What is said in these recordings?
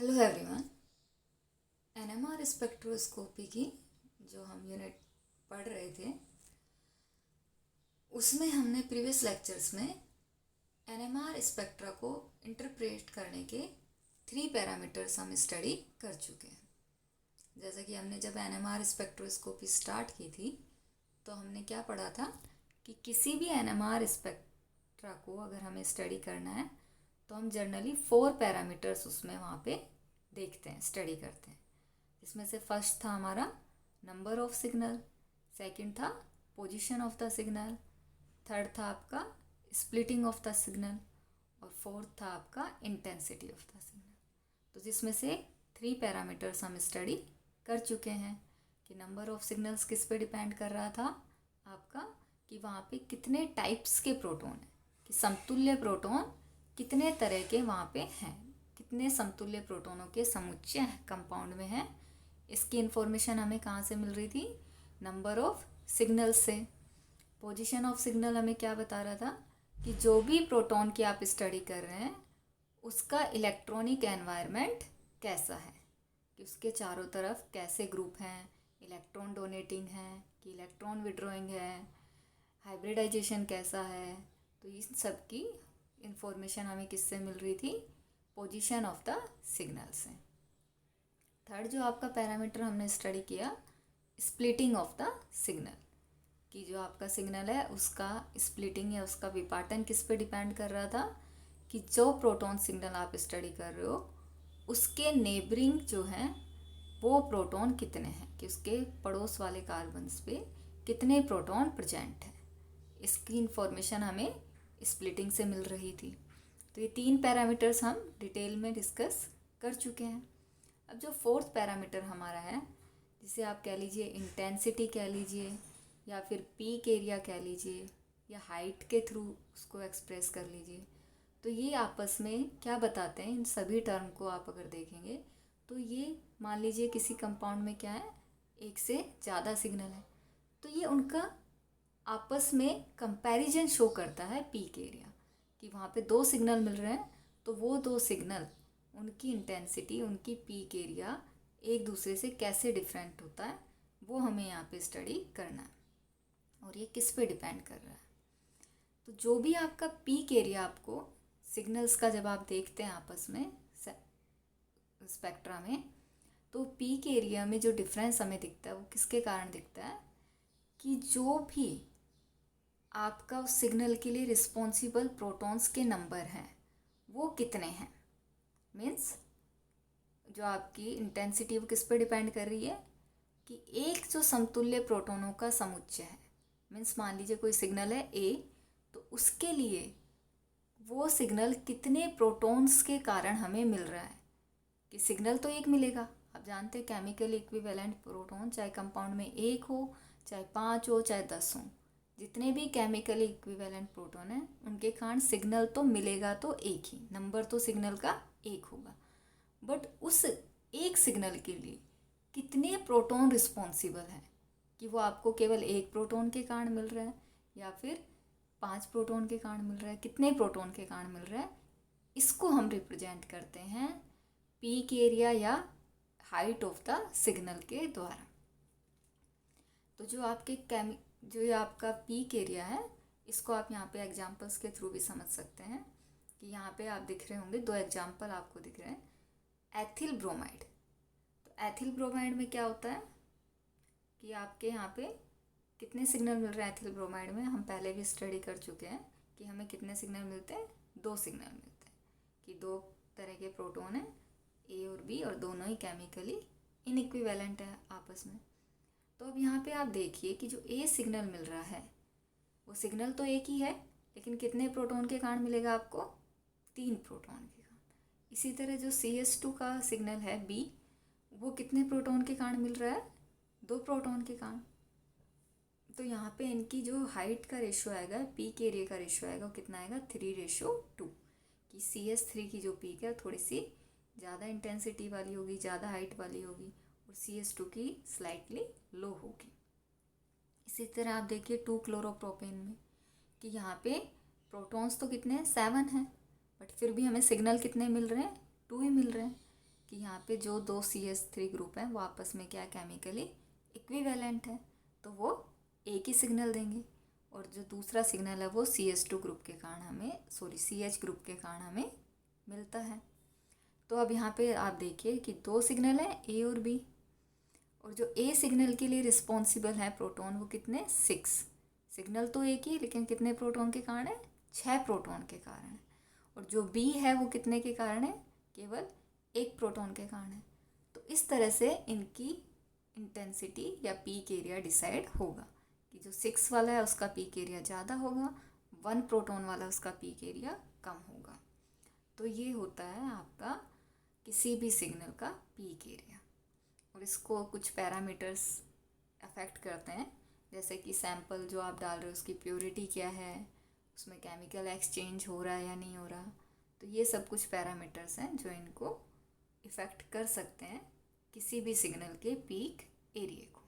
Hello everyone. NMR spectroscopy की जो हम यूनिट पढ़ रहे थे उसमें हमने प्रीवियस लेक्चर्स में एनएमआर स्पेक्ट्रा को इंटरप्रेट करने के 3 पैरामीटर्स हम स्टडी कर चुके हैं। जैसा कि हमने जब एनएमआर स्पेक्ट्रोस्कोपी स्टार्ट की थी तो हमने क्या पढ़ा था कि किसी भी एनएमआर स्पेक्ट्रा को अगर हमें स्टडी करना है तो हम जनरली 4 पैरामीटर्स उसमें वहाँ पे देखते हैं, स्टडी करते हैं। इसमें से फर्स्ट था हमारा नंबर ऑफ सिग्नल, सेकंड था position of the signal, third था आपका स्प्लिटिंग ऑफ द सिग्नल और फोर्थ था आपका इंटेंसिटी ऑफ द सिग्नल। तो जिसमें से 3 पैरामीटर्स हम स्टडी कर चुके हैं कि नंबर ऑफ सिग्नल्स किस पे डिपेंड कर रहा था आपका, कि वहाँ पे कितने टाइप्स के प्रोटॉन हैं, कि समतुल्य प्रोटॉन कितने तरह के वहाँ पे हैं, कितने समतुल्य प्रोटॉनों के समुच्चय कंपाउंड में हैं। इसकी इन्फॉर्मेशन हमें कहाँ से मिल रही थी? नंबर ऑफ सिग्नल से। पोजीशन ऑफ सिग्नल हमें क्या बता रहा था कि जो भी प्रोटॉन की आप स्टडी कर रहे हैं उसका इलेक्ट्रॉनिक एनवायरनमेंट कैसा है, कि उसके चारों तरफ कैसे ग्रुप हैं, इलेक्ट्रॉन डोनेटिंग है कि इलेक्ट्रॉन विड्रॉइंग है, हाइब्रिडाइजेशन कैसा है। तो इस सब की इन्फॉर्मेशन हमें किससे मिल रही थी? पोजीशन ऑफ द सिग्नल से। थर्ड जो आपका पैरामीटर हमने स्टडी किया, स्प्लिटिंग ऑफ द सिग्नल, कि जो आपका सिग्नल है उसका स्प्लिटिंग या उसका विपाटन किस पे डिपेंड कर रहा था, कि जो प्रोटॉन सिग्नल आप स्टडी कर रहे हो उसके नेबरिंग जो हैं वो प्रोटॉन कितने हैं, कि उसके पड़ोस वाले कार्बन्स पे कितने प्रोटॉन प्रेजेंट हैं। इसकी इन्फॉर्मेशन हमें स्प्लिटिंग से मिल रही थी। तो ये 3 पैरामीटर्स हम डिटेल में डिस्कस कर चुके हैं। अब जो फोर्थ पैरामीटर हमारा है, जिसे आप कह लीजिए इंटेंसिटी कह लीजिए या फिर पीक एरिया कह लीजिए या हाइट के थ्रू उसको एक्सप्रेस कर लीजिए, तो ये आपस में क्या बताते हैं? इन सभी टर्म को आप अगर देखेंगे तो ये मान लीजिए किसी कंपाउंड में क्या है, एक से ज़्यादा सिग्नल है, तो ये उनका आपस में कंपैरिजन शो करता है पीक एरिया, कि वहाँ पे 2 सिग्नल मिल रहे हैं तो वो 2 सिग्नल उनकी इंटेंसिटी, उनकी पीक एरिया एक दूसरे से कैसे डिफरेंट होता है वो हमें यहाँ पे स्टडी करना है और ये किस पे डिपेंड कर रहा है। तो जो भी आपका पीक एरिया आपको सिग्नल्स का जब आप देखते हैं आपस में स्पेक्ट्रा में, तो पीक एरिया में जो डिफरेंस हमें दिखता है वो किसके कारण दिखता है, कि जो भी आपका उस सिग्नल के लिए रिस्पॉन्सिबल प्रोटॉन्स के नंबर हैं वो कितने हैं। मीन्स जो आपकी इंटेंसिटी वो किस पे डिपेंड कर रही है, कि एक जो समतुल्य प्रोटॉनों का समुच्चय है। मीन्स मान लीजिए कोई सिग्नल है ए, तो उसके लिए वो सिग्नल कितने प्रोटॉन्स के कारण हमें मिल रहा है, कि सिग्नल तो एक मिलेगा। आप जानते हैं केमिकल इक्विवेलेंट प्रोटॉन चाहे कंपाउंड में 1 हो, चाहे 5 हो, चाहे 10 हो, जितने भी केमिकली इक्विवेलेंट प्रोटॉन हैं उनके कारण सिग्नल तो मिलेगा, तो एक ही नंबर तो सिग्नल का एक होगा। बट उस एक सिग्नल के लिए कितने प्रोटॉन रिस्पॉन्सिबल हैं, कि वो आपको केवल 1 प्रोटॉन के कारण मिल रहा है या फिर 5 प्रोटॉन के कारण मिल रहा है, कितने प्रोटॉन के कारण मिल रहा है, इसको हम रिप्रेजेंट करते हैं पीक एरिया या हाइट ऑफ द सिग्नल के द्वारा। तो जो ये आपका पीक एरिया है इसको आप यहाँ पे एग्जांपल्स के थ्रू भी समझ सकते हैं, कि यहाँ पे आप दिख रहे होंगे 2 एग्जांपल आपको दिख रहे हैं। एथिल ब्रोमाइड, तो एथिल ब्रोमाइड में क्या होता है कि आपके यहाँ पे कितने सिग्नल मिल रहे हैं एथिल ब्रोमाइड में, हम पहले भी स्टडी कर चुके हैं कि हमें कितने सिग्नल मिलते हैं, 2 सिग्नल मिलते हैं, कि 2 तरह के प्रोटॉन हैं ए और बी और दोनों ही केमिकली इनइक्विवेलेंट है आपस में। तो अब यहाँ पे आप देखिए कि जो ए सिग्नल मिल रहा है वो सिग्नल तो एक ही है, लेकिन कितने प्रोटॉन के कारण मिलेगा आपको? 3 प्रोटॉन के कारण। इसी तरह जो CS2 का सिग्नल है बी, वो कितने प्रोटॉन के कारण मिल रहा है? 2 प्रोटॉन के कारण। तो यहाँ पे इनकी जो हाइट का रेशियो आएगा, पीक एरिया का रेशियो आएगा, वो कितना आएगा? 3:2, कि CS3 की जो पीक है थोड़ी सी ज़्यादा इंटेंसिटी वाली होगी, ज़्यादा हाइट वाली होगी, और CS2 की स्लाइटली लो होगी। इसी तरह आप देखिए 2 क्लोरोप्रोपेन में, कि यहाँ पे प्रोटॉन्स तो कितने हैं? 7 हैं, बट फिर भी हमें सिग्नल कितने मिल रहे हैं? 2 ही मिल रहे हैं, कि यहाँ पे जो दो CH3 ग्रुप हैं वो आपस में क्या केमिकली इक्विवेलेंट है, तो वो एक ही सिग्नल देंगे, और जो दूसरा सिग्नल है वो CH2 ग्रुप के कारण हमें CH ग्रुप के कारण हमें मिलता है। तो अब यहाँ पे आप देखिए कि दो सिग्नल हैं A और B, और जो A सिग्नल के लिए रिस्पॉन्सिबल है प्रोटॉन वो कितने 6, सिग्नल तो एक ही लेकिन कितने प्रोटॉन के कारण है 6 प्रोटॉन के कारण है, और जो B है वो कितने के कारण है केवल 1 प्रोटॉन के कारण है। तो इस तरह से इनकी इंटेंसिटी या पीक एरिया डिसाइड होगा कि जो 6 वाला है उसका पीक एरिया ज़्यादा होगा, 1 प्रोटॉन वाला उसका पीक एरिया कम होगा। तो ये होता है आपका किसी भी सिग्नल का पीक एरिया, और इसको कुछ पैरामीटर्स अफेक्ट करते हैं, जैसे कि सैंपल जो आप डाल रहे हो उसकी प्योरिटी क्या है, उसमें केमिकल एक्सचेंज हो रहा है या नहीं हो रहा। तो ये सब कुछ पैरामीटर्स हैं जो इनको इफ़ेक्ट कर सकते हैं किसी भी सिग्नल के पीक एरिया को।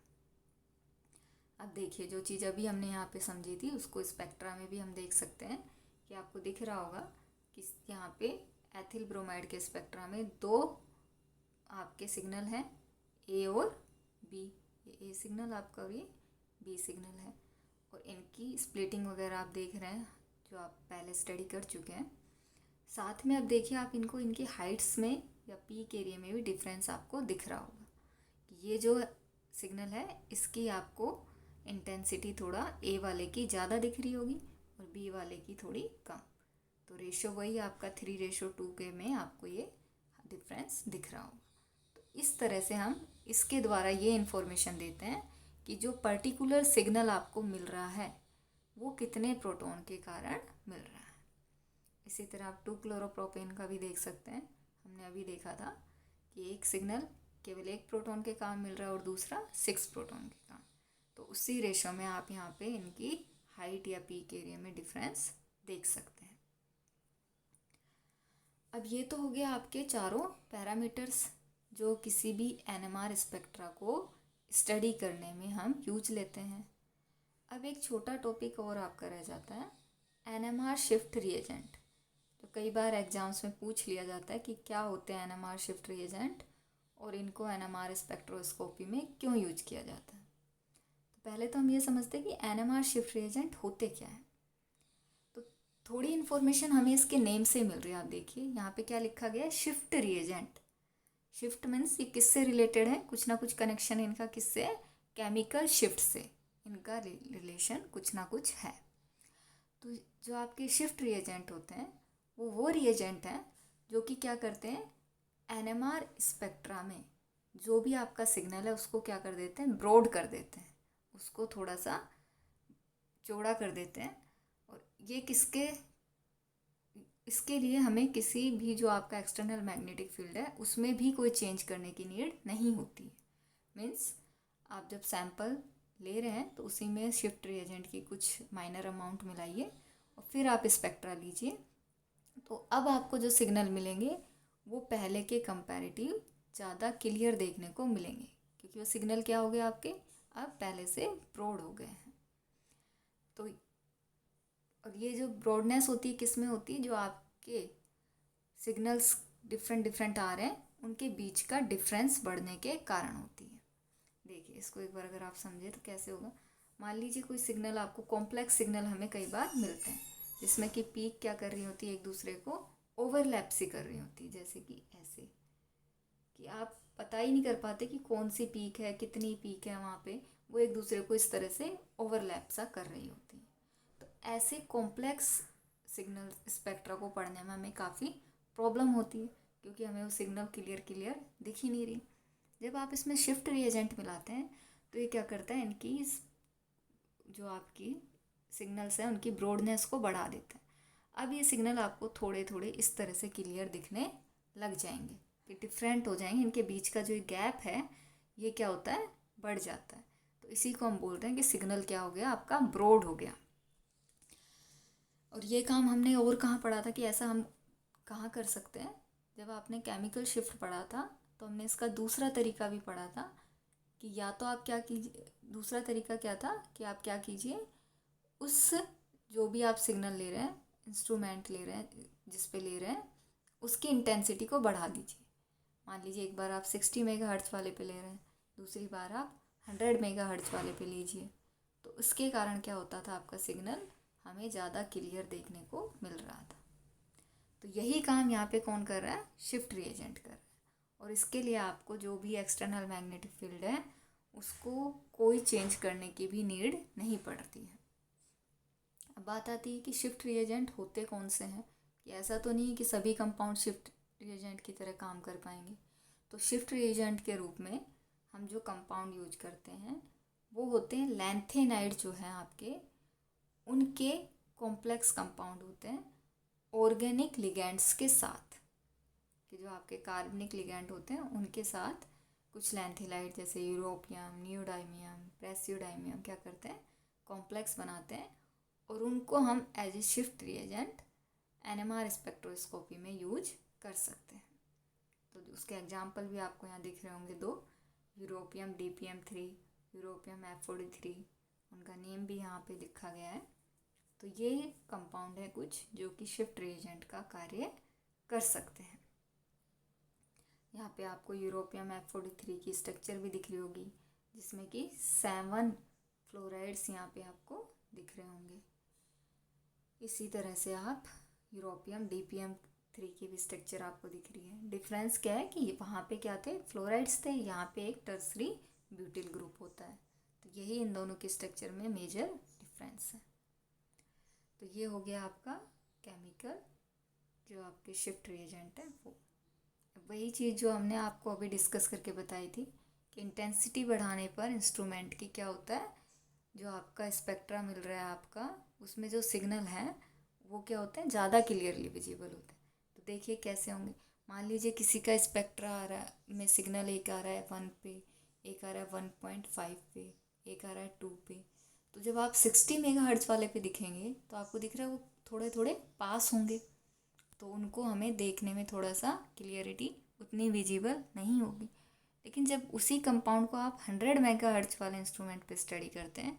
अब देखिए जो चीज़ अभी हमने यहाँ पे समझी थी उसको स्पेक्ट्रा में भी हम देख सकते हैं कि आपको दिख रहा होगा कि यहाँ पे एथिल ब्रोमाइड के स्पेक्ट्रा में दो आपके सिग्नल हैं A और B, ये A सिग्नल आपका और ये B सिग्नल है, और इनकी स्प्लिटिंग वगैरह आप देख रहे हैं जो आप पहले स्टडी कर चुके हैं। साथ में अब देखिए आप इनको इनकी हाइट्स में या पीक एरिया में भी डिफरेंस आपको दिख रहा होगा कि ये जो सिग्नल है इसकी आपको इंटेंसिटी थोड़ा A वाले की ज़्यादा दिख रही होगी और B वाले की थोड़ी कम, तो रेशो वही आपका 3:2 के में आपको ये डिफरेंस दिख रहा होगा। तो इस तरह से हम इसके द्वारा ये इन्फॉर्मेशन देते हैं कि जो पर्टिकुलर सिग्नल आपको मिल रहा है वो कितने प्रोटॉन के कारण मिल रहा है। इसी तरह आप 2-क्लोरोप्रोपेन का भी देख सकते हैं, हमने अभी देखा था कि एक सिग्नल केवल 1 प्रोटॉन के कारण मिल रहा है और दूसरा 6 प्रोटॉन के कारण, तो उसी रेशो में आप यहाँ पे इनकी हाइट या पीक एरिया में डिफरेंस देख सकते हैं। अब ये तो हो गया आपके चारों पैरामीटर्स जो किसी भी NMR स्पेक्ट्रा को स्टडी करने में हम यूज लेते हैं। अब एक छोटा टॉपिक और आपका रह जाता है NMR शिफ्ट रिएजेंट, तो कई बार एग्जाम्स में पूछ लिया जाता है कि क्या होते हैं NMR शिफ्ट रिएजेंट और इनको NMR स्पेक्ट्रोस्कोपी में क्यों यूज किया जाता है। तो पहले तो हम ये समझते हैं कि NMR शिफ्ट रिएजेंट होते क्या हैं। तो थोड़ी इन्फॉर्मेशन हमें इसके नेम से मिल रही है। आप देखिए यहाँ पे क्या लिखा गया है, शिफ्ट रिएजेंट। शिफ्ट मीन्स ये किससे रिलेटेड है, कुछ ना कुछ कनेक्शन इनका किससे है, केमिकल शिफ्ट से इनका रिलेशन कुछ ना कुछ है। तो जो आपके शिफ्ट रिएजेंट होते हैं वो रिएजेंट हैं जो कि क्या करते हैं, NMR स्पेक्ट्रा में जो भी आपका सिग्नल है उसको क्या कर देते हैं, ब्रॉड कर देते हैं, उसको थोड़ा सा चौड़ा कर देते हैं। और ये इसके लिए हमें किसी भी जो आपका एक्सटर्नल मैग्नेटिक फील्ड है उसमें भी कोई चेंज करने की नीड नहीं होती है। मीन्स आप जब सैंपल ले रहे हैं तो उसी में शिफ्ट रिएजेंट की कुछ माइनर अमाउंट मिलाइए और फिर आप स्पेक्ट्रा लीजिए, तो अब आपको जो सिग्नल मिलेंगे वो पहले के कंपैरेटिव ज़्यादा क्लियर देखने को मिलेंगे, क्योंकि वो सिग्नल क्या हो गए आपके अब पहले से ब्रॉड हो गए हैं। तो और ये जो ब्रॉडनेस होती है किस में होती है, जो आपके सिग्नल्स डिफरेंट आ रहे हैं उनके बीच का डिफरेंस बढ़ने के कारण होती है। देखिए इसको एक बार अगर आप समझे तो कैसे होगा, मान लीजिए कोई सिग्नल आपको कॉम्प्लेक्स सिग्नल हमें कई बार मिलते हैं जिसमें कि पीक क्या कर रही होती है, एक दूसरे को ओवरलैप सी कर रही होती है, जैसे कि ऐसे कि आप पता ही नहीं कर पाते कि कौन सी पीक है, कितनी पीक है, वहाँ पे वो एक दूसरे को इस तरह से ओवरलैप सा कर रही होती है। तो ऐसे कॉम्प्लेक्स सिग्नल स्पेक्ट्रा को पढ़ने में हमें काफ़ी प्रॉब्लम होती है क्योंकि हमें वो सिग्नल क्लियर दिख ही नहीं रही। जब आप इसमें शिफ्ट रिएजेंट मिलाते हैं तो ये क्या करता है, इनकी जो आपकी सिग्नल्स हैं उनकी ब्रॉडनेस को बढ़ा देता है। अब ये सिग्नल आपको थोड़े थोड़े इस तरह से क्लियर दिखने लग जाएंगे कि डिफरेंट हो जाएंगे, इनके बीच का जो गैप है ये क्या होता है, बढ़ जाता है। तो इसी को हम बोल रहे हैं कि सिग्नल क्या हो गया, आपका ब्रॉड हो गया। और ये काम हमने और कहाँ पढ़ा था कि ऐसा हम कहाँ कर सकते हैं, जब आपने केमिकल शिफ्ट पढ़ा था तो हमने इसका दूसरा तरीका भी पढ़ा था कि या तो आप क्या कीजिए, दूसरा तरीका क्या था कि आप क्या कीजिए, उस जो भी आप सिग्नल ले रहे हैं, इंस्ट्रूमेंट ले रहे हैं जिस पे ले रहे हैं, उसकी इंटेंसिटी को बढ़ा दीजिए। मान लीजिए एक बार आप 60 मेगाहर्ट्ज़ वाले पे ले रहे हैं, दूसरी बार आप 100 मेगाहर्ट्ज़ वाले पे लीजिए, तो उसके कारण क्या होता था, आपका सिग्नल हमें ज़्यादा क्लियर देखने को मिल रहा था। तो यही काम यहाँ पे कौन कर रहा है, शिफ्ट रीएजेंट कर रहा है। और इसके लिए आपको जो भी एक्सटर्नल मैग्नेटिक फील्ड है उसको कोई चेंज करने की भी नीड नहीं पड़ती है। अब बात आती है कि शिफ्ट रीएजेंट होते कौन से हैं, कि ऐसा तो नहीं है कि सभी कंपाउंड शिफ्ट रीएजेंट की तरह काम कर पाएंगे। तो शिफ्ट रीएजेंट के रूप में हम जो कंपाउंड यूज करते हैं वो होते हैं लैंथेनाइड, जो है आपके उनके कॉम्प्लेक्स कंपाउंड होते हैं ऑर्गेनिक लिगेंड्स के साथ, कि जो आपके कार्बनिक लिगेंड होते हैं उनके साथ कुछ लैंथेनाइड जैसे यूरोपियम, नियोडाइमियम, प्रेसियोडाइमियम क्या करते हैं, कॉम्प्लेक्स बनाते हैं और उनको हम as a shift reagent NMR spectroscopy में यूज कर सकते हैं। तो उसके एग्जाम्पल भी आपको यहाँ दिख रहे होंगे दो, यूरोपियम DPM3, यूरोपियम FOD3, उनका नेम भी यहाँ पे लिखा गया है। तो ये कंपाउंड है कुछ जो कि शिफ्ट रिएजेंट का कार्य कर सकते हैं। यहाँ पे आपको यूरोपियम FOD3 की स्ट्रक्चर भी दिख रही होगी, जिसमें कि 7 फ्लोराइड्स यहाँ पे आपको दिख रहे होंगे। इसी तरह से आप यूरोपियम DPM3 की भी स्ट्रक्चर आपको दिख रही है। डिफरेंस क्या है कि वहाँ पे क्या थे, फ्लोराइड्स थे, यहाँ पे एक टर्सरी ब्यूटिल ग्रुप होता है। तो यही इन दोनों के स्ट्रक्चर में मेजर डिफरेंस है। तो ये हो गया आपका केमिकल जो आपके शिफ्ट रिएजेंट है वो। वही चीज़ जो हमने आपको अभी डिस्कस करके बताई थी कि इंटेंसिटी बढ़ाने पर इंस्ट्रूमेंट की क्या होता है, जो आपका स्पेक्ट्रा मिल रहा है आपका, उसमें जो सिग्नल है वो क्या होते हैं, ज़्यादा क्लियरली विजिबल होते हैं। तो देखिए कैसे होंगे, मान लीजिए किसी का स्पेक्ट्रा आ रहा है में सिग्नल एक आ रहा है 1 पे, एक आ रहा है 1.5 पे, एक आ रहा है 2 पे। तो जब आप 60 मेगाहर्ट्ज़ वाले पे दिखेंगे तो आपको दिख रहा है वो थोड़े थोड़े पास होंगे, तो उनको हमें देखने में थोड़ा सा क्लियरिटी उतनी विजिबल नहीं होगी। लेकिन जब उसी कंपाउंड को आप 100 मेगाहर्ट्ज़ वाले इंस्ट्रूमेंट पे स्टडी करते हैं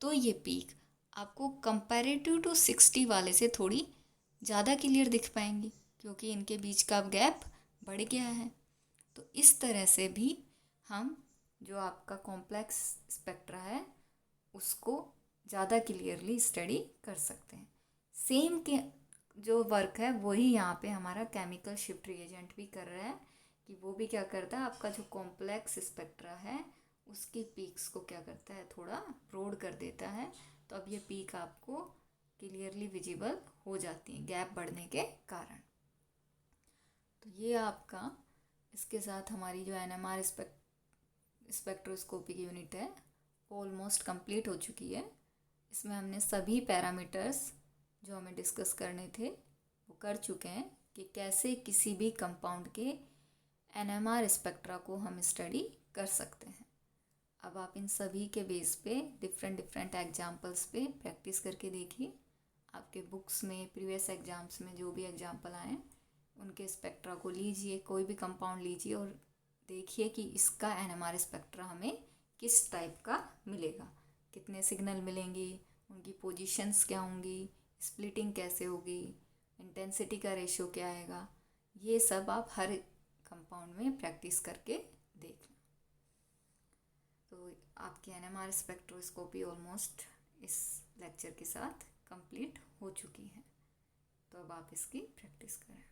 तो ये पीक आपको कंपैरेटिव टू 60 वाले से थोड़ी ज़्यादा क्लियर दिख पाएंगी, क्योंकि इनके बीच का गैप बढ़ गया है। तो इस तरह से भी हम जो आपका कॉम्प्लेक्स स्पेक्ट्रा है उसको ज़्यादा क्लियरली स्टडी कर सकते हैं। सेम के जो वर्क है वही यहाँ पे हमारा केमिकल शिफ्ट रिएजेंट भी कर रहा है, कि वो भी क्या करता है, आपका जो कॉम्प्लेक्स स्पेक्ट्रा है उसकी पीक्स को क्या करता है, थोड़ा ब्रॉड कर देता है। तो अब ये पीक आपको क्लियरली विजिबल हो जाती है गैप बढ़ने के कारण। तो ये आपका इसके साथ हमारी जो NMR स्पेक्ट्रोस्कोपी की यूनिट है ऑलमोस्ट कंप्लीट हो चुकी है। इसमें हमने सभी पैरामीटर्स जो हमें डिस्कस करने थे वो कर चुके हैं, कि कैसे किसी भी कंपाउंड के NMR स्पेक्ट्रा को हम स्टडी कर सकते हैं। अब आप इन सभी के बेस पे डिफरेंट एग्जाम्पल्स पे प्रैक्टिस करके देखिए। आपके बुक्स में प्रीवियस एग्जाम्स में जो भी एग्जाम्पल आए उनके स्पेक्ट्रा को लीजिए, कोई भी कंपाउंड लीजिए और देखिए कि इसका NMR स्पेक्ट्रा हमें किस टाइप का मिलेगा, कितने सिग्नल मिलेंगी, उनकी पोजीशंस क्या होंगी, स्प्लिटिंग कैसे होगी, इंटेंसिटी का रेशियो क्या आएगा। ये सब आप हर कंपाउंड में प्रैक्टिस करके देख लें। तो आपकी NMR स्पेक्ट्रोस्कोपी ऑलमोस्ट इस लेक्चर के साथ कंप्लीट हो चुकी है। तो अब आप इसकी प्रैक्टिस करें।